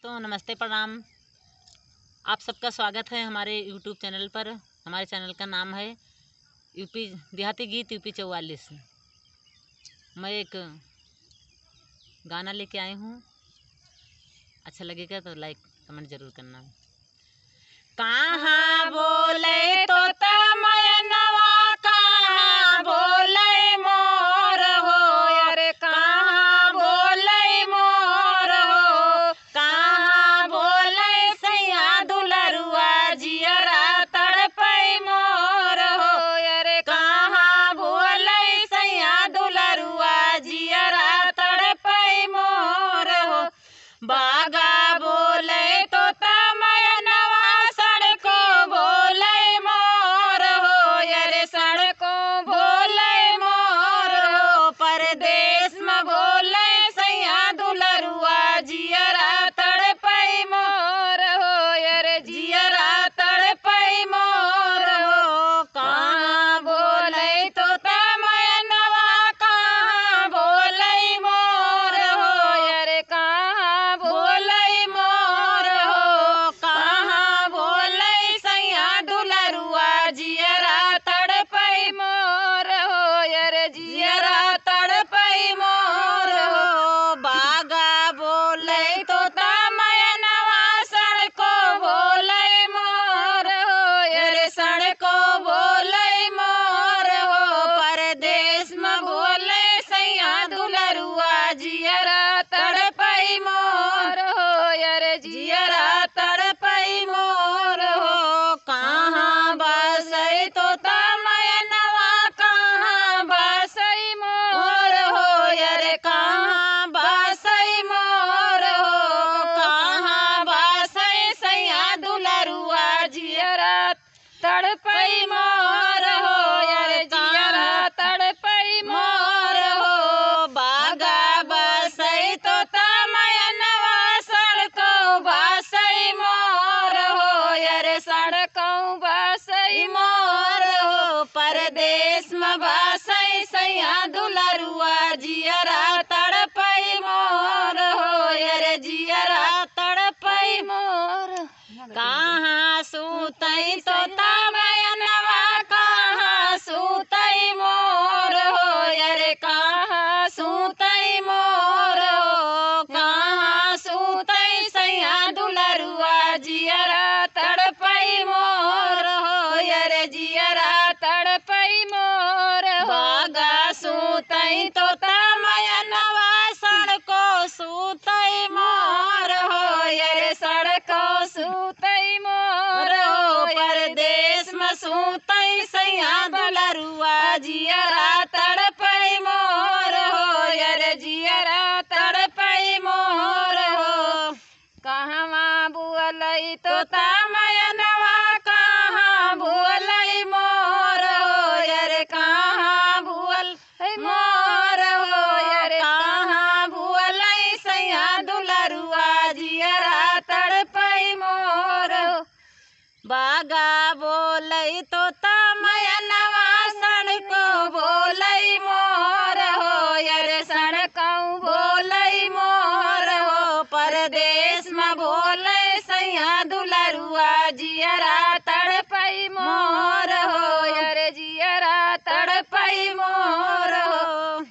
तो नमस्ते प्रणाम। आप सबका स्वागत है हमारे यूट्यूब चैनल पर। हमारे चैनल का नाम है यूपी देहाती गीत यूपी 44। मैं एक गाना लेके आई हूँ, अच्छा लगेगा तो लाइक कमेंट जरूर करना। कहाँ बोले तो मैनवा, कहाँ बोले मोर हो, अरे कहाँ बोले मोर हो, कहाँ बोले सैया दुलरुआ जियरा तड़पै मोर हो, अरे कहाँ बोले सैया दुलरुआ जियरा तड़पै मोर हो। बागा बोले तो मैनवा, सड़को बोले मोर हो, अरे सड़को बोले मोर हो। परदेश में बोले सैया दुलरुआ जियरा तड़पै मोर हो, अरे जियरा तड़पै मोर हो। कहाँ बोले तो मैनवा, कहाँ बोले मोर हो, अरे कहाँ बोले मोर हो, कहाँ बोले सैया दुलरुआ जियरा तड़पै मोर हो, अरे जियरा तड़पै मोर हो। बागा बोले तो मैनवा, सड़को बोले मोर हो, अरे सड़को बोले मोर हो। परदेश में बोले सैया दुलरुआ जियरा तड़पै मोर हो, अरे जियरा तड़पै मोर हो। कहाँ बसै तो मैनवा, कहाँ बसै मोर हो, अरे कहाँ बसै मोर हो, कहाँ बसै सैया दुलरुआ जियरा तड़पै मोर हो, अरे जियरा तड़पै मोर हो। बागा बसै तो मैनवा, सड़को बसै मोर हो, अरे सड़को बसै मोर हो। परदेश में बसै सैया दुलरुआ जियरा तड़पै मोर हो, अरे जियरा तड़पै मोर। कहाँ सूतै तो मैनवा, कहाँ सूतै मोर हो, अरे कहाँ सूतै मोर हो, कहाँ सूतै सैया दुलरुआ जियरा तड़पै मोर हो, अरे जियरा तड़पै मोर हो। बागा सूतै तो मैनवा, सड़को सूतै मोर हो, अरे सड़को सूतै मोर हो। परदेश में सूतै सैया दुलरुआ जियरा तड़पै मोर हो, अरे जियरा तड़पै मोर हो। कहवा बुअलै तो मैनवा, कहाँ बुअलै मोर हो, अरे कहाँ बुअलै मोर हो, अरे कहाँ बुअलै सैया दुलरुआ जियरा तड़पै मोर हो। बागा बोलै तो मैनवा, सड़को बोलै मोर हो, अरे सड़को बोलै मोर हो। परदेश में बोलै सैया दुलरुआ जियरा तड़पै मोर हो, अरे जियरा तड़पै मोर हो।